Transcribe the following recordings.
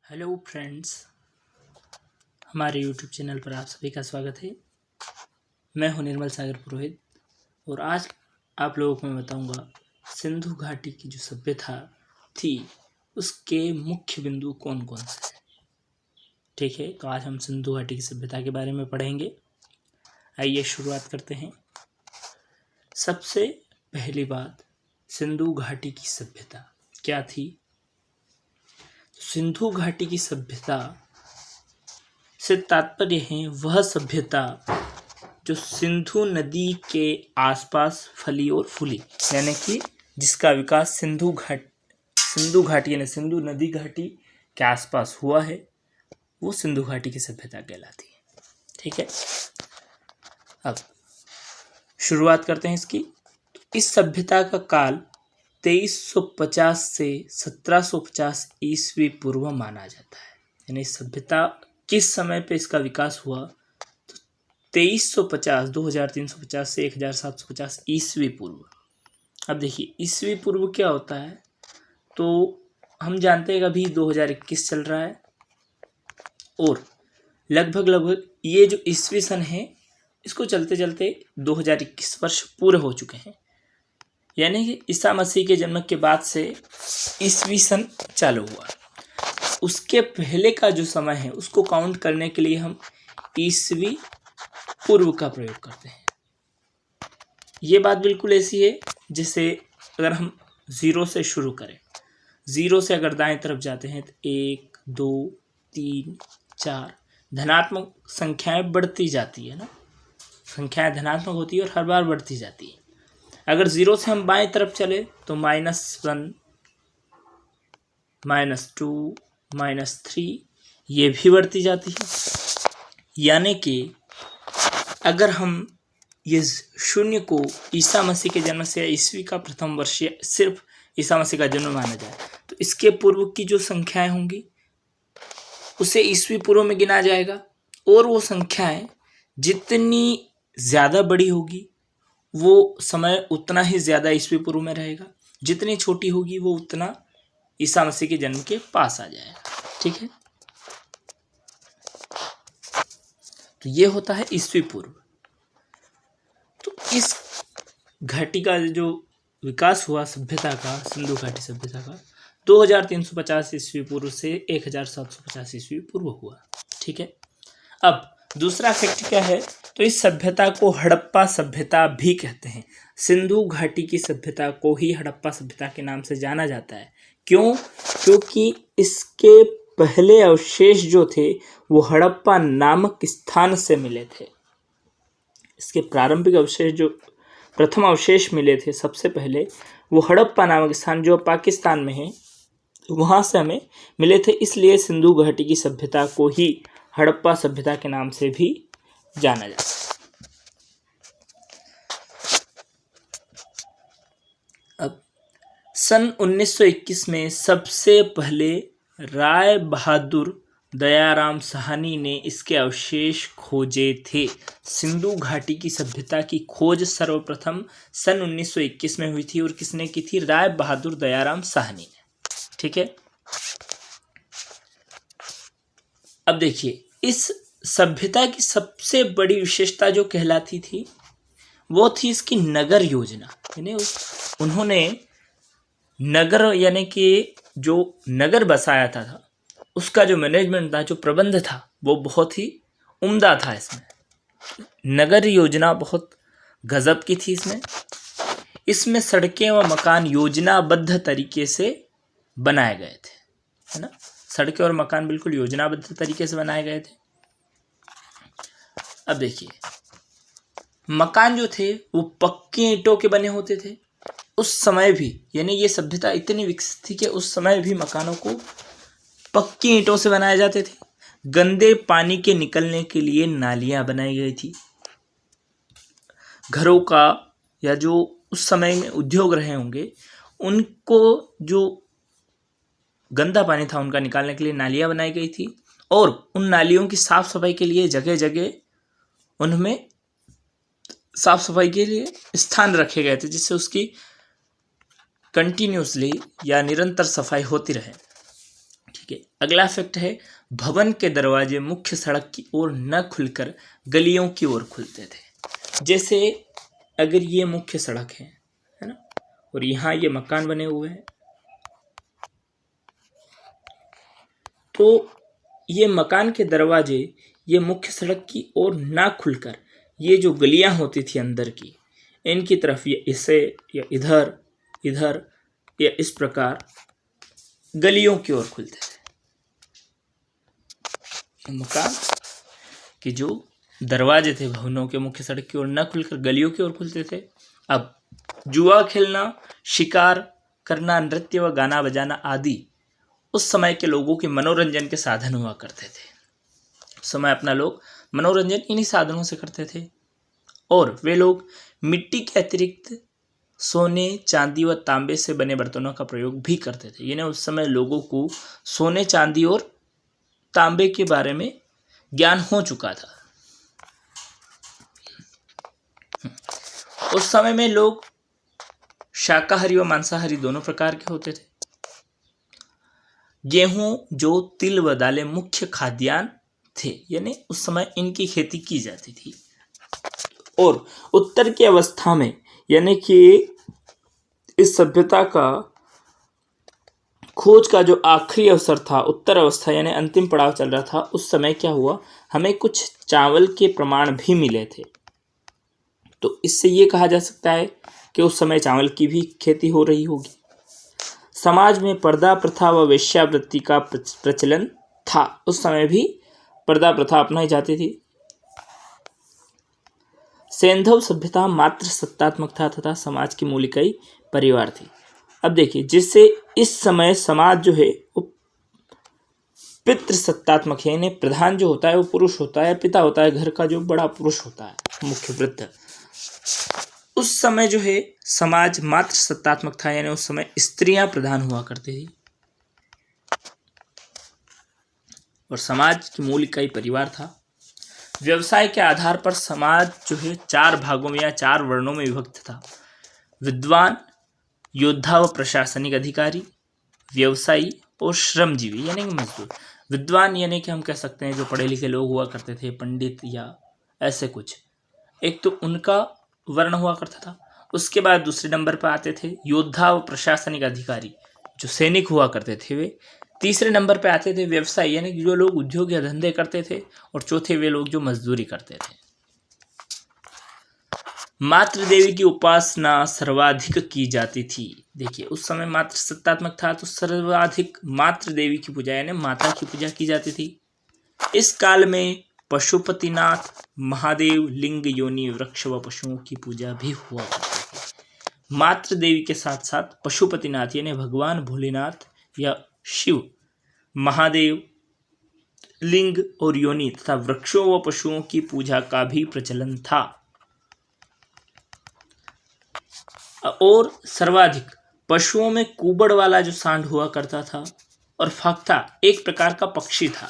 Hello friends, हमारे YouTube channel पर आप सभी का स्वागत है। मैं हूं निर्मल सागर पुरोहित और आज आप लोगों को मैं बताऊंगा सिंधु घाटी की जो सभ्यता थी उसके मुख्य बिंदु कौन कौन से हैं। ठीक है, तो आज हम सिंधु घाटी की सभ्यता के बारे में पढ़ेंगे। आइए शुरुआत करते हैं। सबसे पहली बात, सिंधु घाटी की सभ्यता क्या थी। सिंधु घाटी की सभ्यता से तात्पर्य है वह सभ्यता जो सिंधु नदी के आसपास फली और फूली, यानी कि जिसका विकास सिंधु घाटी यानी सिंधु नदी घाटी के आसपास हुआ है, वो सिंधु घाटी की सभ्यता कहलाती है। ठीक है, अब शुरुआत करते हैं इसकी। तो इस सभ्यता का काल 2350 से 1750 ईस्वी पूर्व माना जाता है। यानी सभ्यता किस समय पे इसका विकास हुआ, तो 2350 2350 से 1750 ईस्वी पूर्व। अब देखिए ईस्वी पूर्व क्या होता है, तो हम जानते हैं कि अभी 2021 चल रहा है और लगभग ये जो ईस्वी सन है इसको चलते चलते 2021 वर्ष पूरे हो चुके हैं। यानी कि ईसा मसीह के जन्म के बाद से ईस्वी सन चालू हुआ। उसके पहले का जो समय है उसको काउंट करने के लिए हम ईस्वी पूर्व का प्रयोग करते हैं। ये बात बिल्कुल ऐसी है जैसे अगर हम 0 से शुरू करें, 0 से अगर दाएं तरफ जाते हैं तो 1 2 3 4 धनात्मक संख्याएं बढ़ती जाती है ना, संख्याएं धनात्मक होती है और हर बार बढ़ती जाती है। अगर 0 से हम बाएं तरफ चले तो -1 -2 -3 ये भी बढ़ती जाती है। यानी कि अगर हम ये शून्य को ईसा मसीह के जन्म से ईस्वी का प्रथम वर्ष सिर्फ ईसा मसीह का जन्म माना जाए तो इसके पूर्व की जो संख्याएं होंगी उसे ईस्वी पूर्व में गिना जाएगा, और वो संख्याएं जितनी ज़्यादा बड़ी होगी वो समय उतना ही ज़्यादा ईस्वी पूर्व में रहेगा, जितनी छोटी होगी वो उतना ईसा मसीह के जन्म के पास आ जाएगा। ठीक है, तो ये होता है ईस्वी पूर्व। तो इस घाटी का जो विकास हुआ सभ्यता का, सिंधु घाटी सभ्यता का 2350 ईस्वी पूर्व से 1750 ईस्वी पूर्व हुआ। ठीक है, अब दूसरा फैक्ट क्या है, तो इस सभ्यता को हड़प्पा सभ्यता भी कहते हैं। सिंधु घाटी की सभ्यता को ही हड़प्पा सभ्यता के नाम से जाना जाता है। क्यों? क्योंकि इसके पहले अवशेष जो थे वो हड़प्पा नामक स्थान से मिले थे। इसके प्रारंभिक अवशेष जो प्रथम अवशेष मिले थे सबसे पहले वो हड़प्पा नामक स्थान जो पाकिस्तान में है वहाँ से हमें मिले थे। इसलिए सिंधु घाटी की सभ्यता को ही हड़प्पा सभ्यता के नाम से भी जाना जाता है। अब सन 1921 में सबसे पहले राय बहादुर दयाराम साहनी ने इसके अवशेष खोजे थे। सिंधु घाटी की सभ्यता की खोज सर्वप्रथम सन 1921 में हुई थी और किसने की थी? राय बहादुर दयाराम साहनी ने। ठीक है, अब देखिए इस सभ्यता की सबसे बड़ी विशेषता जो कहलाती थी वो थी इसकी नगर योजना। यानी उन्होंने नगर यानी कि जो नगर बसाया था उसका जो मैनेजमेंट था, जो प्रबंध था वो बहुत ही उम्दा था। इसमें नगर योजना बहुत गजब की थी। इसमें सड़कें व मकान योजनाबद्ध तरीके से बनाए गए थे, है ना। सड़कें और मकान बिल्कुल योजनाबद्ध तरीके से बनाए गए थे। अब देखिए मकान जो थे वो पक्की ईंटों के बने होते थे उस समय भी। यानी ये सभ्यता इतनी विकसित थी कि उस समय भी मकानों को पक्की ईंटों से बनाए जाते थे। गंदे पानी के निकलने के लिए नालियां बनाई गई थी। घरों का या जो उस समय में उद्योग रहे होंगे उनको जो गंदा पानी था उनका निकालने के लिए नालियां बनाई गई थी, और उन नालियों की साफ सफाई के लिए जगह जगह उनमें साफ सफाई के लिए स्थान रखे गए थे जिससे उसकी कंटिन्यूसली या निरंतर सफाई होती रहे। ठीक अगला फैक्ट है, भवन के दरवाजे मुख्य सड़क की ओर न खुलकर गलियों की ओर खुलते थे। जैसे अगर ये मुख्य सड़क है ना, और यहाँ ये मकान बने हुए हैं, तो ये मकान के दरवाजे ये मुख्य सड़क की ओर ना खुलकर ये जो गलियां होती थी अंदर की, इनकी तरफ ये इसे या इधर इधर या इस प्रकार गलियों की ओर खुलते थे। मकान के जो दरवाजे थे भवनों के मुख्य सड़क की ओर न खुलकर गलियों की ओर खुलते थे। अब जुआ खेलना, शिकार करना, नृत्य व गाना बजाना आदि उस समय के लोगों के मनोरंजन के साधन हुआ करते थे। उस समय अपना लोग मनोरंजन इन्हीं साधनों से करते थे और वे लोग मिट्टी के अतिरिक्त सोने, चांदी व तांबे से बने बर्तनों का प्रयोग भी करते थे। यानी उस समय लोगों को सोने, चांदी और तांबे के बारे में ज्ञान हो चुका था। उस समय में लोग शाकाहारी व मांसाहारी दोनों प्रकार के होते थे। गेहूं, जौ, तिल व दालें मुख्य खाद्यान्न थे, यानी उस समय इनकी खेती की जाती थी। और उत्तर की अवस्था में, यानी कि इस सभ्यता का खोज का जो आखिरी अवसर था, उत्तर अवस्था यानी अंतिम पड़ाव चल रहा था, उस समय क्या हुआ, हमें कुछ चावल के प्रमाण भी मिले थे। तो इससे ये कहा जा सकता है कि उस समय चावल की भी खेती हो रही होगी। समाज में पर्दा प्रथा व वेश्यावृत्ति का प्रचलन था। उस समय भी पर्दा प्रथा अपनाई जाती थी। सैंधव सभ्यता मात्र सत्तात्मक था तथा समाज की मूल इकाई परिवार थी। अब देखिए, जिससे इस समय समाज जो है वो पितृसत्तात्मक है, यानी प्रधान जो होता है वो पुरुष होता है, पिता होता है, घर का जो बड़ा पुरुष होता है, मुख्य वृत्त। उस समय जो है समाज मात्र सत्तात्मक था, यानी उस समय स्त्रियां प्रधान हुआ करती थी और समाज की मूल इकाई परिवार था। व्यवसाय के आधार पर समाज जो है 4 भागों में या 4 वर्णों में विभक्त था। विद्वान, योद्धा व प्रशासनिक अधिकारी, व्यवसायी और श्रमजीवी यानी कि मजदूर। विद्वान यानी कि हम कह सकते हैं जो पढ़े लिखे लोग हुआ करते थे, पंडित या ऐसे कुछ, एक तो उनका वर्ण हुआ करता था। उसके बाद दूसरे नंबर पर आते थे योद्धा व प्रशासनिक अधिकारी, जो सैनिक हुआ करते थे वे। तीसरे नंबर पे आते थे व्यवसायी, यानी कि जो लोग उद्योग या धंधे करते थे। और चौथे वे लोग जो मजदूरी करते थे। मातृ देवी की उपासना सर्वाधिक की जाती थी। देखिए, उस समय मातृ सत्तात्मक था तो सर्वाधिक मातृ देवी की पूजा यानी माता की पूजा की जाती थी। इस काल में पशुपतिनाथ, महादेव, लिंग, योनि, वृक्ष व पशुओं की पूजा भी हुआ करती थी। मातृ देवी के साथ साथ पशुपतिनाथ यानी भगवान भोलेनाथ या शिव, महादेव, लिंग और योनि तथा वृक्षों व पशुओं की पूजा का भी प्रचलन था। और सर्वाधिक पशुओं में कुबड़ वाला जो सांड हुआ करता था और फक्ता एक प्रकार का पक्षी था।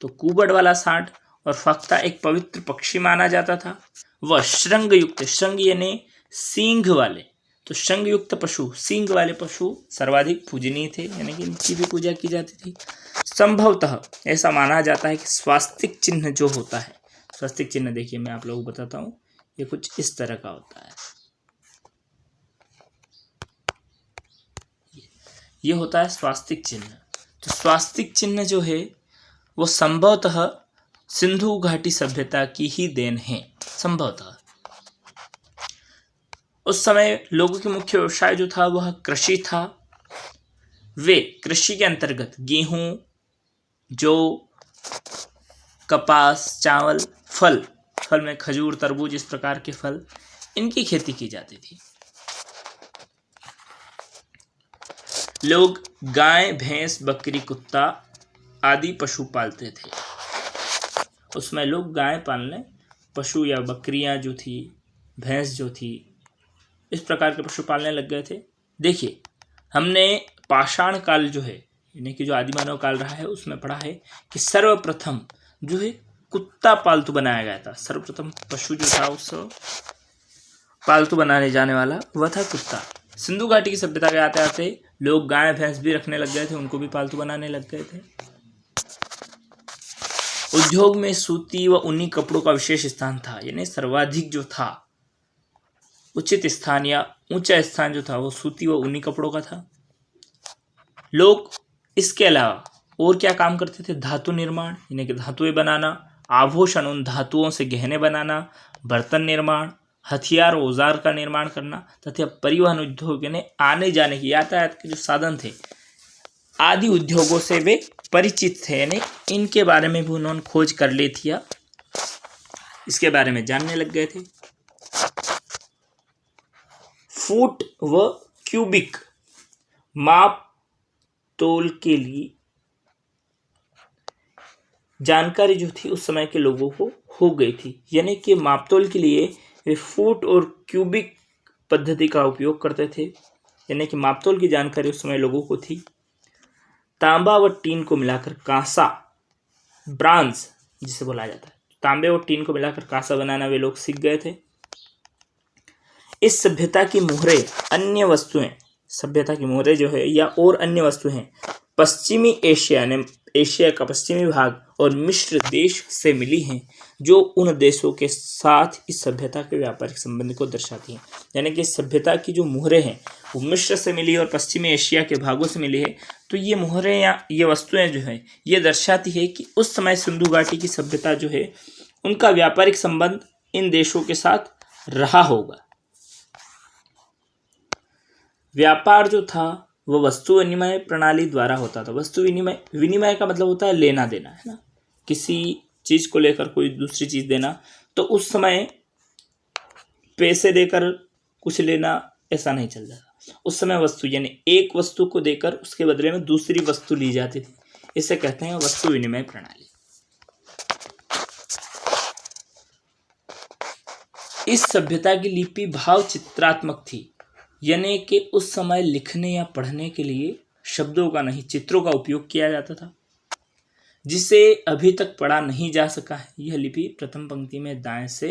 तो कुबड़ वाला सांड और फक्ता एक पवित्र पक्षी माना जाता था। वह श्रृंग युक्त, श्रृंग यानी सींग वाले, तो श्रृंग युक्त पशु, सींग वाले पशु सर्वाधिक पूजनीय थे, यानी कि इनकी भी पूजा की जाती थी। संभवतः ऐसा माना जाता है कि स्वास्तिक चिन्ह जो होता है, स्वास्तिक चिन्ह देखिए मैं आप लोगों को बताता हूँ, ये कुछ इस तरह का होता है। ये होता है स्वास्तिक चिन्ह। तो स्वास्तिक चिन्ह जो है वो संभवतः सिंधु घाटी सभ्यता की ही देन है, संभवतः। उस समय लोगों के मुख्य व्यवसाय जो था वह कृषि था। वे कृषि के अंतर्गत गेहूं, जौ, कपास, चावल, फल में खजूर, तरबूज इस प्रकार के फल, इनकी खेती की जाती थी। लोग गाय, भैंस, बकरी, कुत्ता आदि पशु पालते थे। उसमें लोग गाय पालने, पशु या बकरियां जो थी, भैंस जो थी, इस प्रकार के पशु पालने लग गए थे। देखिए, हमने पाषाण काल जो है यानी कि जो आदिमानव काल रहा है उसमें पढ़ा है कि सर्वप्रथम जो है कुत्ता पालतू बनाया गया था। सर्वप्रथम पशु जो था उस पालतू बनाने जाने वाला वह था कुत्ता। सिंधु घाटी की सभ्यता के आते आते लोग गाय भैंस भी रखने लग गए थे, उनको भी पालतू बनाने लग गए थे। उद्योग में सूती व ऊनी कपड़ों का विशेष स्थान था, यानी सर्वाधिक जो था उचित स्थान या ऊंचा स्थान जो था वो सूती व ऊनी कपड़ों का था। लोग इसके अलावा और क्या काम करते थे? धातु निर्माण, यानी कि धातुएं बनाना, आभूषण उन धातुओं से गहने बनाना, बर्तन निर्माण, हथियार औजार का निर्माण करना तथा परिवहन उद्योग, यानी आने जाने की यातायात के जो साधन थे आदि उद्योगों से वे परिचित थे, यानी इनके बारे में भी उन्होंने खोज कर ली थी या इसके बारे में जानने लग गए थे। फुट व क्यूबिक माप तोल के लिए जानकारी जो थी उस समय के लोगों को हो गई थी, यानी कि मापतोल के लिए वे फुट और क्यूबिक पद्धति का उपयोग करते थे, यानी कि मापतोल की जानकारी उस समय लोगों को थी। तांबा व टीन को मिलाकर कांसा, ब्रांज जिसे बोला जाता है, तांबे और टीन को मिलाकर कांसा बनाना वे लोग सीख गए थे। इस सभ्यता की मोहरें अन्य वस्तुएं, सभ्यता की मोहरें जो है या और अन्य वस्तुएं पश्चिमी एशिया ने एशिया का पश्चिमी भाग और मिस्र देश से मिली हैं, जो उन देशों के साथ इस सभ्यता के व्यापारिक संबंध को दर्शाती हैं। यानी कि इस सभ्यता की जो मोहरें हैं वो मिस्र से मिली और पश्चिमी एशिया के भागों से मिली है। तो ये मोहरें या ये वस्तुएं जो है ये दर्शाती है कि उस समय सिंधु घाटी की सभ्यता जो है उनका व्यापारिक संबंध इन देशों के साथ रहा होगा। व्यापार जो था वह वस्तु विनिमय प्रणाली द्वारा होता था। वस्तु विनिमय का मतलब होता है लेना देना, है ना, किसी चीज को लेकर कोई दूसरी चीज देना। तो उस समय पैसे देकर कुछ लेना ऐसा नहीं चल रहा। उस समय वस्तु यानी एक वस्तु को देकर उसके बदले में दूसरी वस्तु ली जाती थी, इसे कहते हैं वस्तु विनिमय प्रणाली। इस सभ्यता की लिपि भाव चित्रात्मक थी, यानी कि उस समय लिखने या पढ़ने के लिए शब्दों का नहीं चित्रों का उपयोग किया जाता था, जिसे अभी तक पढ़ा नहीं जा सका है। यह लिपि प्रथम पंक्ति में दाएं से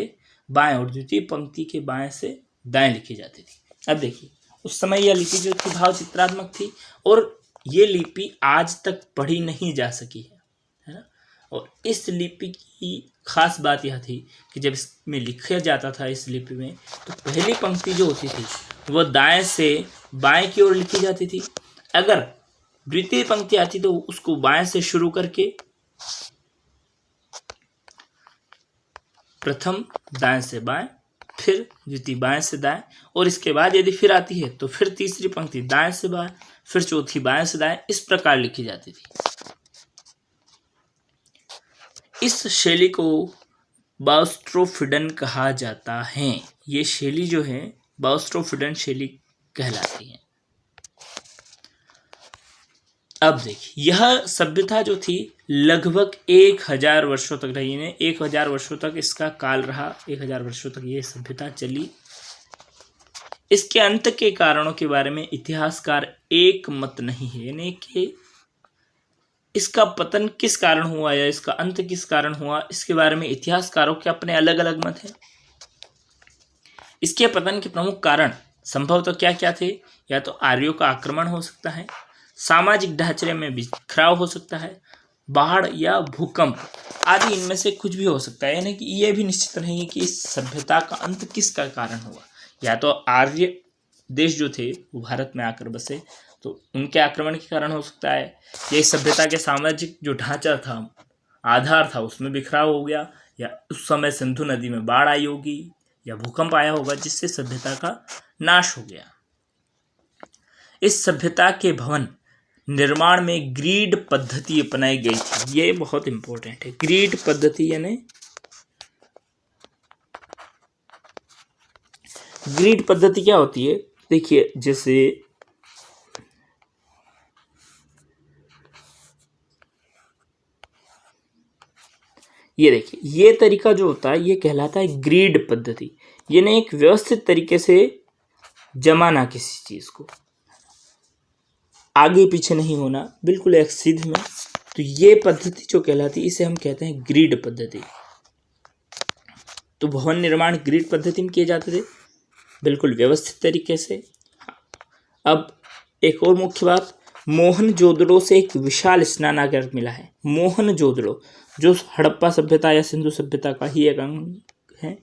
बाएं और द्वितीय पंक्ति के बाएं से दाएं लिखी जाती थी। अब देखिए उस समय यह लिपि जो थी भाव चित्रात्मक थी और ये लिपि आज तक पढ़ी नहीं जा सकी है ना। और इस लिपि की खास बात यह थी कि जब इसमें लिखा जाता था इस लिपि में, तो पहली पंक्ति जो होती थी वह दाएं से बाएं की ओर लिखी जाती थी। अगर द्वितीय पंक्ति आती तो उसको बाएं से शुरू करके प्रथम दाएं से बाएं, फिर द्वितीय बाएं से दाएं, और इसके बाद यदि फिर आती है तो फिर तीसरी पंक्ति दाएं से बाएं, फिर चौथी बाएं से दाएं, इस प्रकार लिखी जाती थी। इस शैली को बाउस्ट्रोफिडन कहा जाता है। ये शैली जो है बाउस्ट्रोफिडन शैली कहलाती है। अब देखिए यह सभ्यता जो थी लगभग 1000 वर्षों तक रही है। 1000 वर्षों तक इसका काल रहा, 1000 वर्षों तक ये सभ्यता चली। इसके अंत के कारणों के बारे में इतिहासकार एक मत नहीं है, यानी कि इसका पतन किस कारण हुआ या इसका अंत किस कारण हुआ, इसके बारे में इतिहासकारों के अपने अलग अलग मत हैं। इसके पतन के प्रमुख कारण संभवतः क्या क्या थे? या तो आर्यों का आक्रमण हो सकता है, सामाजिक ढांचे में बिखराव हो सकता है, बाढ़ या भूकंप आदि इनमें से कुछ भी हो सकता है। यानी कि ये भी निश्चित नहीं है कि इस सभ्यता का अंत किसका कारण हुआ। या तो आर्य देश जो थे वो भारत में आकर बसे तो उनके आक्रमण के कारण हो सकता है, या इस सभ्यता के सामाजिक जो ढांचा था, आधार था, उसमें बिखराव हो गया, या उस समय सिंधु नदी में बाढ़ आई होगी या भूकंप आया होगा जिससे सभ्यता का नाश हो गया। इस सभ्यता के भवन निर्माण में ग्रीड पद्धति अपनाई गई थी। ये बहुत इंपॉर्टेंट है। ग्रीड पद्धति यानी ग्रीड पद्धति क्या होती है? देखिए जैसे ये देखिए ये तरीका जो होता है ये कहलाता है ग्रीड पद्धति। यानी एक व्यवस्थित तरीके से जमाना किसी चीज को, आगे पीछे नहीं होना, बिल्कुल एक सीध में। तो ये पद्धति जो कहलाती है इसे हम कहते हैं ग्रिड पद्धति। तो भवन निर्माण ग्रिड पद्धति में किए जाते थे, बिल्कुल व्यवस्थित तरीके से। अब एक और मुख्य बात, मोहनजोदड़ो से एक विशाल स्नानागार मिला है। मोहनजोदड़ो जो हड़प्पा सभ्यता या सिंधु सभ्यता का ही एक अंग है,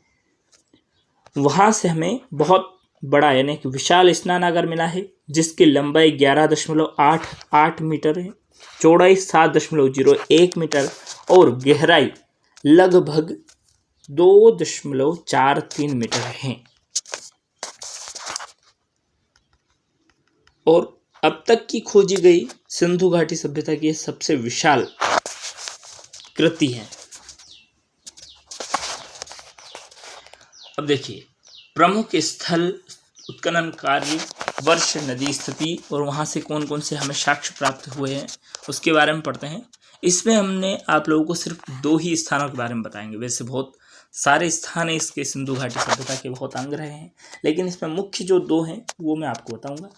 वहां से हमें बहुत बड़ा यानी कि विशाल स्नानागार मिला है, जिसकी लंबाई 11.88 मीटर है, चौड़ाई 7.01 मीटर और गहराई लगभग 2.43 मीटर है। और अब तक की खोजी गई सिंधु घाटी सभ्यता की सबसे विशाल कृति है। अब देखिए, प्रमुख स्थल उत्खनन कार्य, वर्ष, नदी स्थिति और वहाँ से कौन कौन से हमें साक्ष्य प्राप्त हुए हैं उसके बारे में पढ़ते हैं। इसमें हमने आप लोगों को सिर्फ 2 ही स्थानों के बारे में बताएंगे। वैसे बहुत सारे स्थान है इसके, सिंधु घाटी सभ्यता के बहुत अंग रहे हैं, लेकिन इसमें मुख्य जो 2 हैं वो मैं आपको बताऊंगा।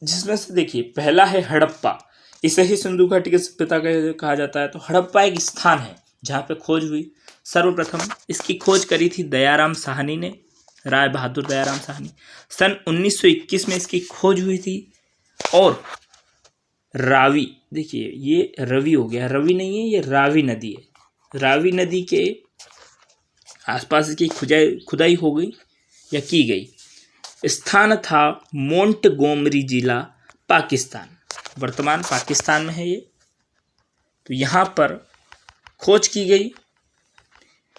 जिसमें से देखिए, पहला है हड़प्पा। इसे ही सिंधु घाटी की सभ्यता कहा जाता है। तो हड़प्पा एक स्थान है जहाँ पे खोज हुई। सर्वप्रथम इसकी खोज करी थी दयाराम साहनी ने, राय बहादुर दयाराम साहनी। सन 1921 में इसकी खोज हुई थी। और रावी, देखिए ये रवि हो गया, रवि नहीं है ये रावी नदी है। रावी नदी के आसपास इसकी खुदाई हो गई या की गई। स्थान था मोंटगोमरी जिला, पाकिस्तान, वर्तमान पाकिस्तान में है ये। तो यहाँ पर खोज की गई,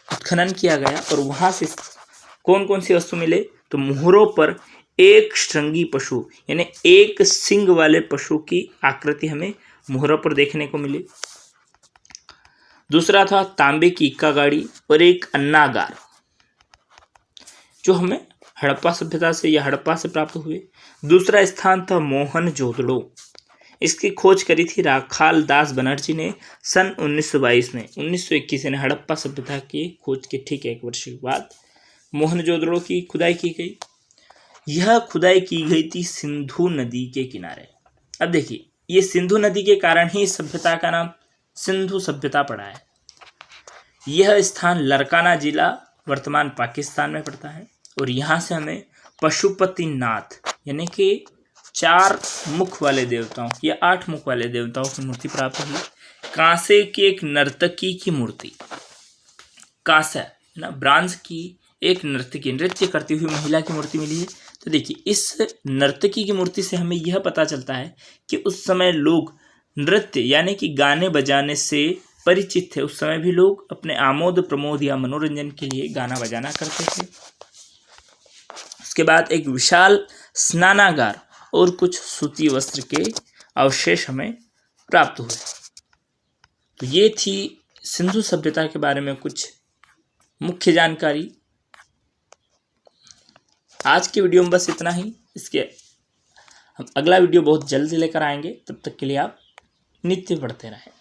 उत्खनन किया गया और वहाँ से कौन कौन सी वस्तु मिले, तो मोहरों पर एक श्रृंगी पशु यानी एक सिंग वाले पशु की आकृति हमें मोहरों पर देखने को मिली। दूसरा था तांबे की इक्का गाड़ी और एक अन्नागार, जो हमें हड़प्पा सभ्यता से या हड़प्पा से प्राप्त हुए। दूसरा स्थान था मोहनजोदड़ो। इसकी खोज करी थी राखाल दास बनर्जी ने सन 1922 में। 1921 ने हड़प्पा सभ्यता की खोज के ठीक 1 वर्ष के बाद मोहनजोदड़ो की खुदाई की गई। यह खुदाई की गई थी सिंधु नदी के किनारे। अब देखिए, ये सिंधु नदी के कारण ही सभ्यता का नाम सिंधु सभ्यता पड़ा है। यह स्थान लरकाना जिला वर्तमान पाकिस्तान में पड़ता है। और यहाँ से हमें पशुपतिनाथ यानी कि 4 मुख वाले देवताओं या 8 मुख वाले देवताओं की मूर्ति प्राप्त हुई। कांसे की एक नर्तकी की मूर्ति, कांसा ना, ब्रांज की एक नर्तकी, नृत्य करती हुई महिला की मूर्ति मिली है। तो देखिए, इस नर्तकी की मूर्ति से हमें यह पता चलता है कि उस समय लोग नृत्य यानी कि गाने बजाने से परिचित थे। उस समय भी लोग अपने आमोद प्रमोद या मनोरंजन के लिए गाना बजाना करते थे। उसके बाद एक विशाल स्नानागार और कुछ सूती वस्त्र के अवशेष हमें प्राप्त हुए। तो ये थी सिंधु सभ्यता के बारे में कुछ मुख्य जानकारी। आज की वीडियो में बस इतना ही। इसके हम अगला वीडियो बहुत जल्दी लेकर आएंगे। तब तक के लिए आप नित्य पढ़ते रहें।